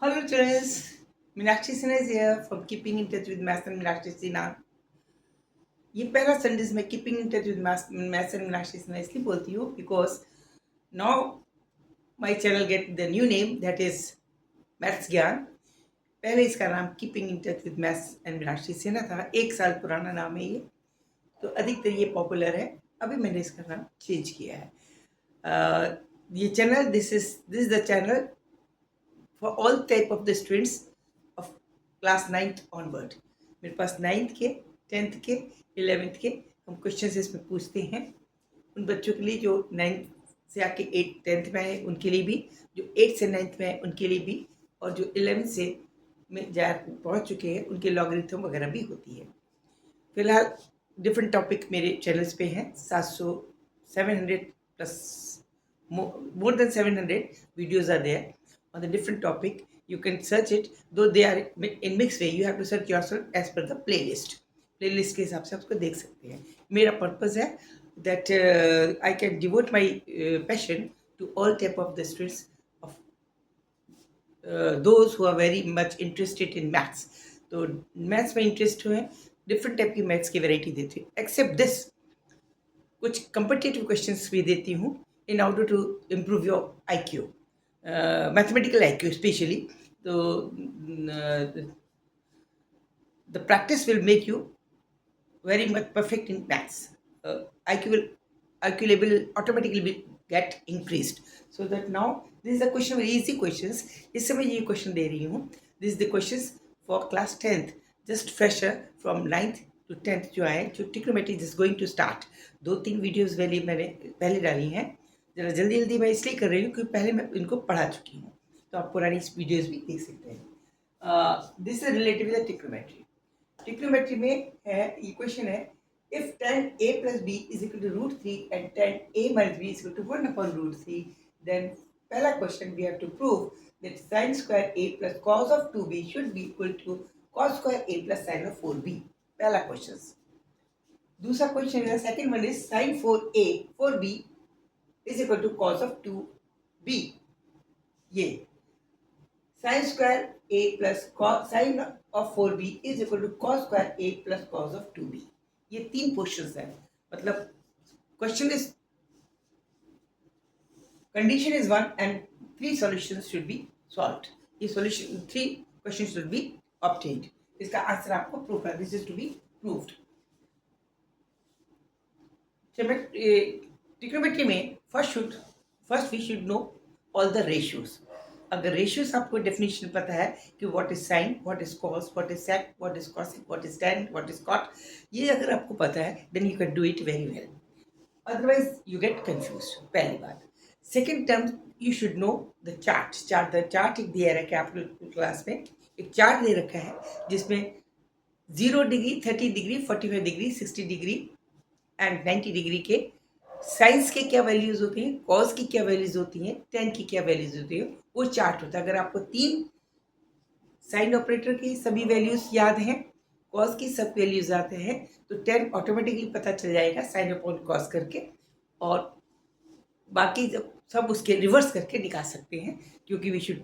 Hello, students. Meenakshi Sinha is here from Keeping in Touch with Maths and Meenakshi Sinha. ये पहला Sundays में keeping in touch with maths and Meenakshi Sinha इसलिए बोलती हूँ because now my channel get the new name that is maths ज्ञान। पहले इसका नाम keeping in touch with maths and Meenakshi Sinha था, 1 साल पुराना नाम है ये, तो अधिकतर ये पॉपुलर है। अभी मैंने इसका नाम चेंज किया है। ये channel this the channel for all type of the students of class 9th onward. मेरे पास 9th के, 10th के, 11th के हम क्वेश्चन इसमें पूछते हैं। उन बच्चों के लिए जो 9th से आके 8 10th में है उनके लिए भी, जो 8 से 9th में है उनके लिए भी, और जो 11th से में जा पहुँच चुके हैं उनके लॉगरिथम वगैरह भी होती है। फिलहाल डिफरेंट टॉपिक मेरे चैनल्स पे हैं। 700 plus more than 700 videos are there on the different topic. You can search it, though they are in mixed way. You have to search yourself as per the playlist के हिसाब से आप उसको देख सकते हैं। मेरा पर्पस है that I can devote my passion to all type of the students of those who are very much interested in maths. तो मैथ्स में इंटरेस्ट हुए, डिफरेंट टाइप की मैथ्स की वैरायटी देती हूँ। एक्सेप्ट दिस कुछ कम्पिटिटिव क्वेश्चंस भी देती हूँ in order to improve your IQ, mathematical IQ especially. So the practice will make you very much perfect in maths. IQ level will automatically get increased. So that now this is a question, very easy questions. इस समय ये question दे रही हूँ. This is the questions for class 10th, just fresher from 9th to 10th जो आए, जो trigonometry is going to start. 2-3 videos मैंने पहले डाली हैं। जरा जल्दी जल्दी मैं इसलिए कर रही हूँ क्योंकि पहले मैं इनको पढ़ा चुकी हूँ, तो आप पुरानी वीडियोस भी देख सकते हैं। This is related with trigonometry. Trigonometry में है, ये क्वेश्चन है, if tan a plus b is equal to root 3 and tan a minus b is equal to 1 upon root 3, then पहला question we have to prove that sin square a plus cos of 2b should be equal to cos square a plus sin of 4b। पहला question. दूसरा question है, second one is sin 4a 4b is equal to cos of 2b। ये sin square a plus sin of 4b is equal to cos square a plus cos of 2b। ये 3 questions हैं। मतलब question is, condition is 1 and 3 solutions should be solved। ये solution 3 questions should be obtained। इसका answer आपको prove करना, this is to be proved. Trigonometry में first we should know all the ratios. अगर ratios आपको definition पता है कि what is sine, what is cos, what is sec, what is cosec, what is tan, what is cot, ये अगर आपको पता है then you can do it very well, otherwise you get confused. पहली बात। Second term, you should know the chart एक दिया है कैपिटल क्लास में, एक चार्ट दे रखा है जिसमें 0 degree, 30 degree, 45 degree, 60 degree and 90 degree के साइंस के क्या वैल्यूज होती हैं, कॉस की क्या वैल्यूज होती हैं, टेन की क्या वैल्यूज होती है, वो चार्ट होता है। अगर आपको 3 साइन ऑपरेटर की सभी वैल्यूज याद हैं, कॉस की सब वैल्यूज आते हैं, तो 10 ऑटोमेटिकली पता चल जाएगा साइन अपॉन कॉस करके, और बाकी जब सब उसके रिवर्स करके निकाल सकते हैं, क्योंकि we should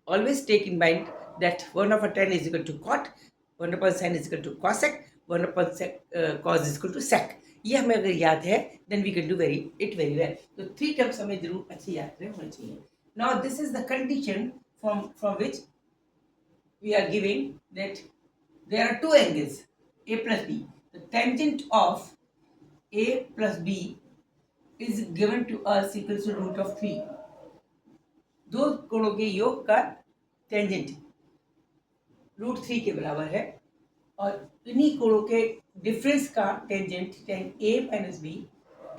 always take in mind that 1/10 is equal to cot, 1/sin is equal to cosec, 1/sec cos is equal to sec. ये हमें अगर याद है then we can do very well. तो 3 टर्म्स हमें जरूर अच्छी याद होनी चाहिए। Now this is the condition from which we are giving that there are 2 angles a plus b। the tangent of a plus b is given to us equals to root of 3। दो कोणों के योग का tangent √3 के बराबर है, और इन्हीं कोणों के डिफरेंस का tangent tan a minus B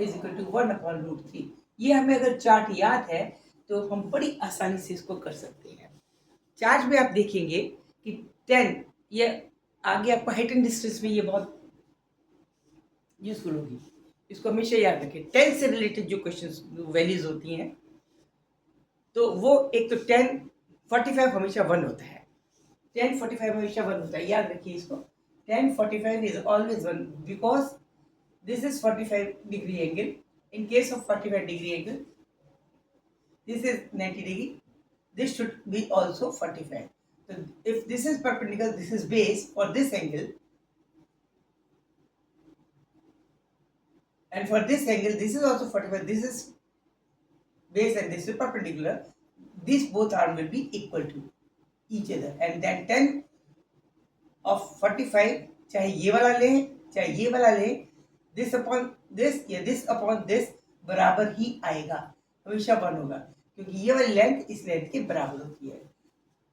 is equal to 1/√3। ये हमें अगर चार्ट याद है तो हम बड़ी आसानी से इसको कर सकते हैं। चार्ट में आप देखेंगे कि 10, ये आगे आपको हाइट एंड डिस्टेंस में ये बहुत यूजफुल होगी, इसको हमेशा याद रखें। 10 से रिलेटेड जो क्वेश्चन वैल्यूज होती हैं, तो वो एक तो 10 45 हमेशा 1 होता है, 10 45 हमेशा 1 होता है, याद रखिए इसको। 10 45 is always 1 because this is 45 degree angle। In case of 45 degree angle, this is 90 degree, this should be also 45. So if this is perpendicular, this is base for this angle, and for this angle this is also 45. This is base and this is perpendicular. These both arms will be equal to each other, and then 10 of 45, चाहे ये वाला लें चाहे ये वाला लें, this upon this या this upon this बराबर ही आएगा, हमेशा 1 होगा, क्योंकि ये वाली लेंथ इस लेंथ के बराबर होती है।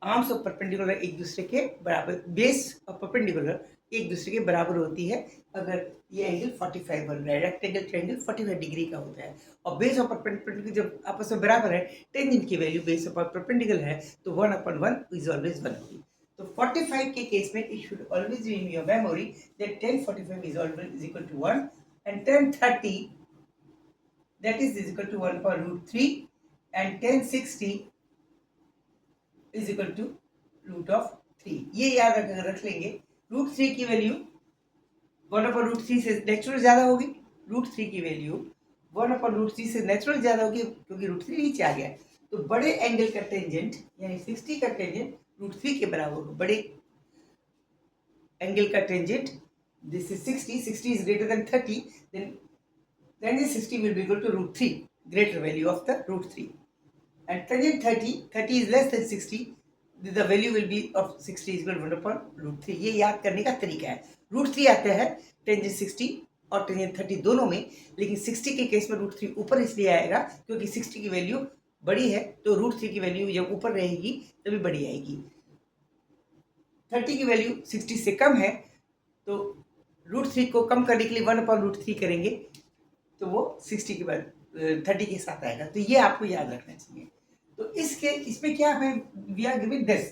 आर्म्स ऑफ परपेंडिकुलर एक दूसरे के बराबर, बेस ऑफ परपेंडिकुलर एक दूसरे के बराबर होती है अगर ये एंगल 45 बन रहा है। रेक्टेंगल ट्रायंगल 45 डिग्री का होता है, और बेस ऑफ परपेंडिकुलर जब आपस में बराबर है, टेंजेंट की वैल्यू बेस ऑफ परपेंडिकुलर है तो 1/1 इज ऑलवेज 1 होगी। तो 45 के केस में it should always be in your memory that 1045 is always equal to 1 and 1030 that is equal to 1/√3 and 1060 is equal to √3। ये याद रख लेंगे। √3 की वैल्यू 1/√3 से नेचुरल ज्यादा होगी। √3 की वैल्यू 1/√3 से नेचुरल ज्यादा होगी क्योंकि √3 नीचे आ गया। तो बड़े एंगल का टेंजेंट यानी 60 का टेंजेंट √3 के बराबर होगा। बड़े एंगल का tangent, this is 60 is greater than 30, then this 60 will be equal to √3, greater value of the √3, and tangent 30 is less than 60, the value will be of 60 is equal to 1/√3। ये याद करने का तरीका है। √3 आता है टेंजेंट 60 और टेंजेंट 30 दोनों में, लेकिन 60 के केस में √3 ऊपर इसलिए आएगा क्योंकि 60 की वैल्यू बड़ी है, तो √3 की वैल्यू जब ऊपर रहेगी तभी बड़ी आएगी। 30 की वैल्यू 60 से कम है तो √3 को कम करने के लिए 1/√3 करेंगे तो वो 60 के बाद 30 के साथ आएगा। तो ये आपको याद रखना चाहिए। तो इसमें क्या है, we are giving this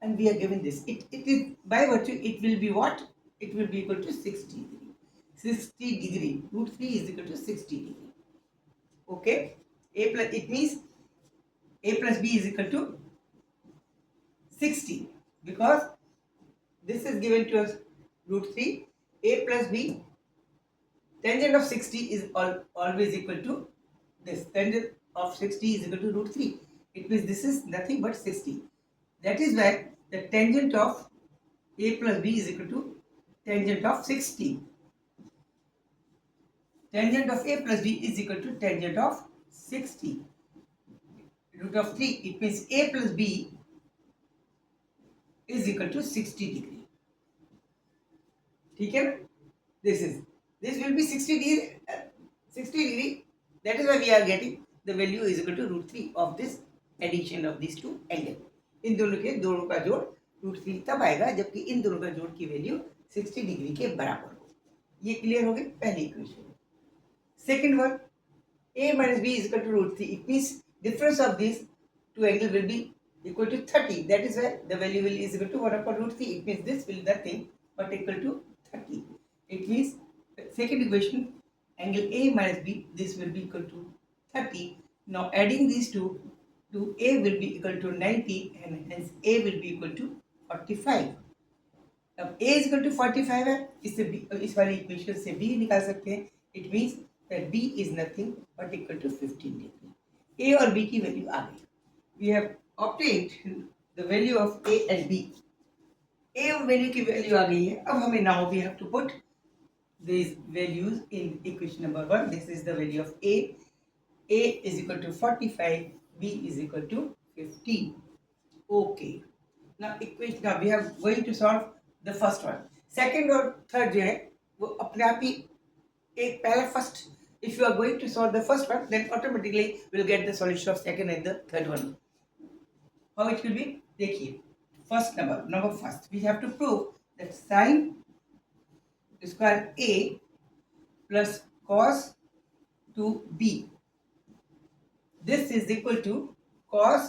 and we are giving this, it is by virtue it will be what, it will be equal to 60 degree. √3 is equal to 60 degree. Okay, a plus, it means a plus b is equal to 60 because this is given to us √3, a plus b, tangent of 60 is always equal to this, tangent of 60 is equal to √3. It means this is nothing but 60. That is why the tangent of a plus b is equal to tangent of 60. Tangent of a plus b is equal to tangent of 60. √3, it means a plus b is equal to 60 degree. ठीक है ना? This will be 60 degree. That is why we are getting the value is equal to √3 of this addition of these two angle. इन दोनों का जोड़ √3 तब आएगा जबकि इन दोनों का जोड़ की वैल्यू 60 डिग्री के बराबर हो। ये क्लियर हो गई पहली equation. Second one, a minus b is equal to √3. It means difference of these two angle will be equal to 30. That is why the value will is equal to 1/√3. It means this will nothing but equal to 30. It means second equation, angle a minus b, this will be equal to 30. Now adding these two, to a will be equal to 90 and hence a will be equal to 45. अब a is equal to 45 है, इससे इस वाली equation से b निकाल सकते हैं। It means that b is nothing but equal to 15 degree. a और b की वैल्यू आ गई। We have obtained the value of a and b. a value की वैल्यू आ गई है। अब हमें now we have to put these values in equation number 1. This is the value of a. a is equal to 45, b is equal to 15. Okay. Now we are going to solve the first one. Second और third जो है वो अपने आप ही एक पहला first. If you are going to solve the first one, then automatically we will get the solution of second and the third one. How it will be? देखिए, first number first, we have to prove that sin square a plus cos 2b, this is equal to cos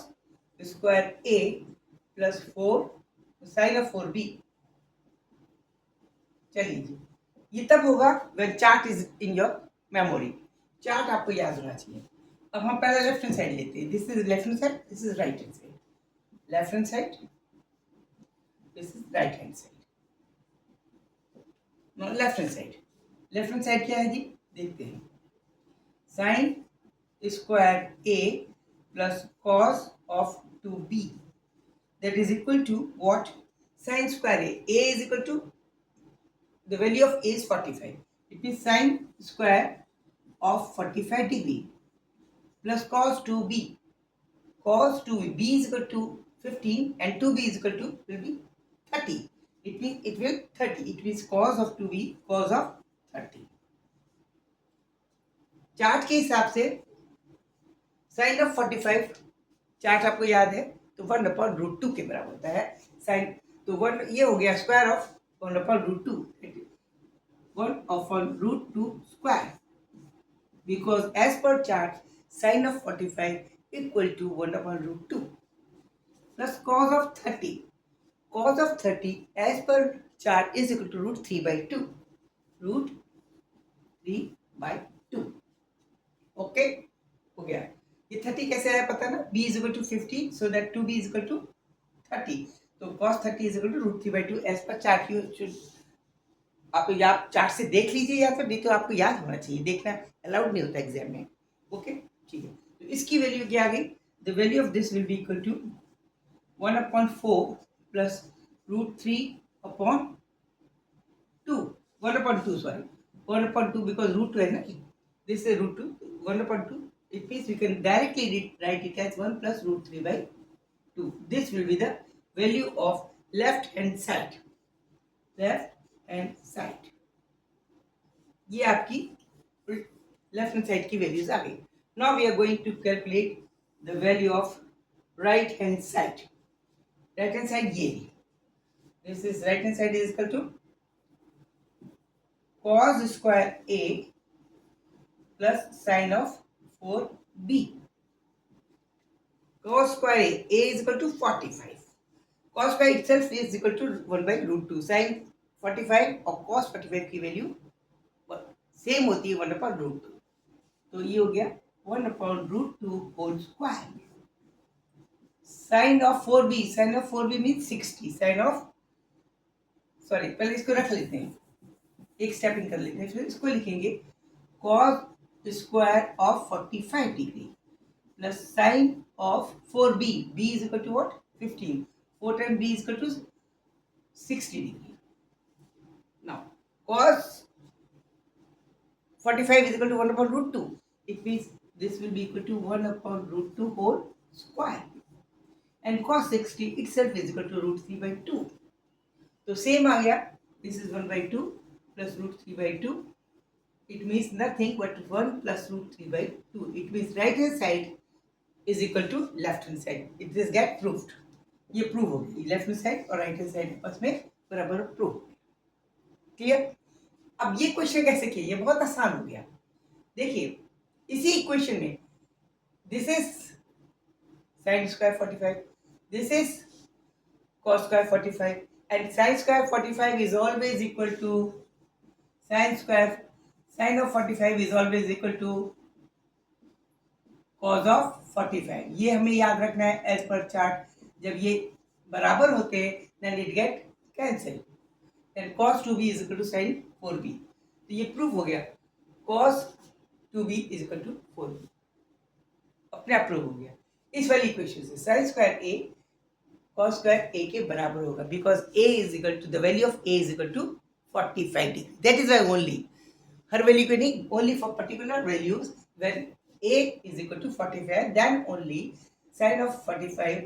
square a plus 4 sin of 4b. चलिए जी, ये तब होगा when chart is in your memory. Chart आपको याद होना चाहिए। अब हम पहले लेफ्ट हैंड साइड लेते हैं। This is left hand side, this is right hand side. Left hand side, this is right hand side. Left hand side, left hand side क्या है जी, देखते हैं। Sine square A plus cos of to B. That is equal to what? Sine square A. A is equal to, the value of A is 45. It means sine square of 45 degree plus cos 2B. Cos 2B. B is equal to 15 and 2B is equal to will be 30. It means it will 30. It means cos of 2B, cos of 30. Chart के हिसाब से sign of 45, chart आपको याद है, तो 1/√2 के बराबर होता है साइन। तो 1 ये हो गया square of 1/√2, 1/√2 square, because as per chart sin of 45 equal to 1/√2 plus cos of 30. Cos of 30 as per chart is equal to √3/2. √3/2. Okay, हो गया। ये 30 कैसे आया पता ना, b is equal to 50, so that 2b is equal to 30. तो cos 30 is equal to √3/2 as per chart। you should, आप chart से देख लीजिए या फिर नहीं तो आपको याद होना चाहिए, देखना अलाउड नहीं होता एग्जाम में। ओके, ठीक है। तो इसकी वैल्यू क्या आ गई? The value of this will be equal to 1/4 plus √3/2, 1/2, sorry, 1/2 because √2 है ना, this is √2, 1/2. It means we can directly write it as 1 plus √3/2. This will be the value of left hand side. Left hand side. ये आपकी left hand side की values आ गई। Now we are going to calculate the value of right hand side. Right hand side ये, this is right hand side is equal to cos square A plus sin of 4B. Cos square A is equal to 45. Cos square itself is equal to 1/√2. Sin 45 और cos 45 की value same होती है 1/√2। तो ये हो गया 1/√2 whole square. Sine of 4B, sine of 4B mean 60। Sine of, sorry पहले इसको रख लेते हैं, एक स्टेप इन कर लेते हैं, फिर इसको लिखेंगे cos square of 45 degree plus sign of 4B, B is equal to what? 15. 4 times B is equal to 60 degree. Now cos 45 is equal to 1/√2. It means this will be equal to 1/√2 whole square. And cos 60 itself is equal to √3/2. तो same आ गया, this is 1/2 plus √3/2. It means nothing but 1 plus √3/2. It means right hand side is equal to left hand side. It is get proved. ये prove हो गई, left hand side और right hand side आपस में बराबर prove. Clear? अब ये question कैसे किया? ये बहुत आसान हो गया। देखिए इसी इक्वेशन में this is sin square 45, this is cos square 45, and sin square 45 is always equal to sin square, sin of 45 is always equal to cos of 45। ये हमें याद रखना है एज पर चार्ट। जब ये बराबर होते हैं then it get cancel, then cos 2b is equal to sin 4b। तो ये प्रूफ हो गया, cos 2b is equal to 4b, अपने आप प्रूफ हो गया। इस वाली इक्वेशन से sin square a cos square a के बराबर होगा, because a is equal to, the value of a is equal to 45 degree. That is why only, हर वैल्यू को नहीं, only for particular values when a is equal to 45, then only sin of 45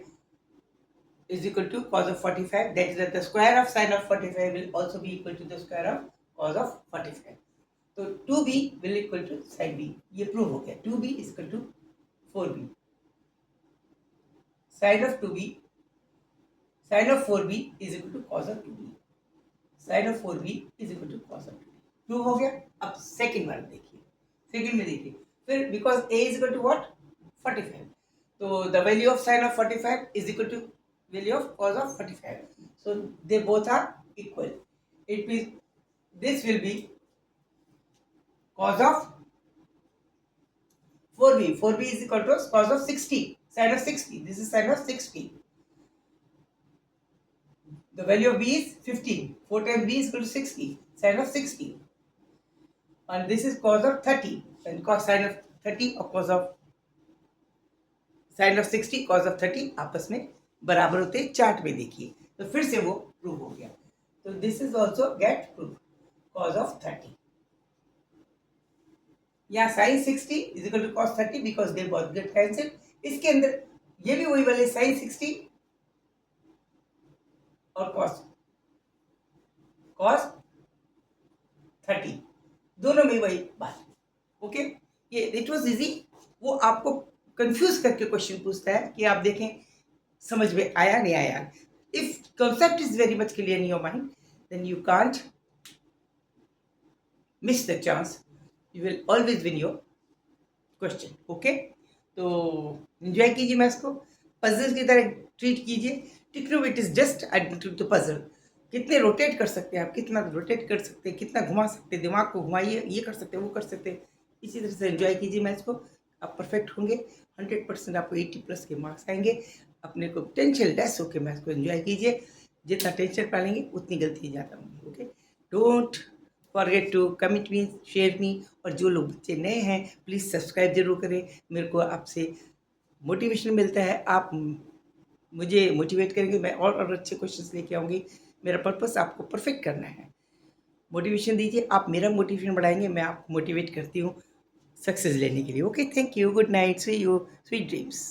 is equal to cos of 45. That is that the square of sin of 45 will also be equal to the square of cos of 45. तो 2b will equal to sin b, ये prove हो गया। 2b is equal to 4b, sin of 2b, sin of 4b is equal to cos of 2b, sin of 4b is equal to cos of 2b। Prove हो गया। अब second वाला देखिए, second में देखिए फिर, because a is equal to what? 45, तो the value of sin of 45 is equal to value of cos of 45, so they both are equal। It means this will be cos of 4b, 4b is equal to cos of 60, sin of 60, this is sin of 60, the value of b is 15, 4 times b is equal to 60, sin of 60, and this is cos of 30, and cos sin of 30 or cos of sine of 60 cos of 30 आपस में बराबर होते हैं, chart में देखिए, तो फिर से वो प्रूव हो गया। तो this is also get prove cos of 30। यहाँ sine 60 is equal to cos 30 because they both get cancel. इसके अंदर ये भी वही वाले साइन 60 और कॉस कॉस 30 दोनों में वही बात। ओके, ये इट वाज इजी। वो आपको कंफ्यूज करके क्वेश्चन पूछता है कि आप देखें समझ में आया नहीं आया। If concept is very much clear in your mind, then you can't miss the chance. You will always win your question. Okay, तो एंजॉय कीजिए मैथ्स को, पजल की तरह ट्रीट कीजिए। टिक्नोमेट इज जस्ट टू पजल। कितने रोटेट कर सकते हैं आप, कितना रोटेट कर सकते हैं, कितना घुमा सकते हैं, दिमाग को घुमाइए, ये कर सकते हैं, वो कर सकते हैं। इसी तरह से एंजॉय कीजिए मैथ्स को, आप परफेक्ट होंगे। 100% आपको 80+ के मार्क्स आएंगे। अपने को टेंशन लेस होकर मैथ्स को एंजॉय कीजिए। जितना टेंशन पालेंगे उतनी गलती ज़्यादा होंगी। Okay, don't forget to comment me, share me, और जो लोग बच्चे नए हैं प्लीज़ सब्सक्राइब जरूर करें। मेरे को आपसे मोटिवेशन मिलता है, आप मुझे मोटिवेट करेंगे, मैं और अच्छे क्वेश्चंस लेके आऊँगी। मेरा पर्पस आपको परफेक्ट करना है। मोटिवेशन दीजिए, आप मेरा मोटिवेशन बढ़ाएंगे, मैं आपको मोटिवेट करती हूँ सक्सेस लेने के लिए। Okay, thank you, good night, see you, sweet dreams.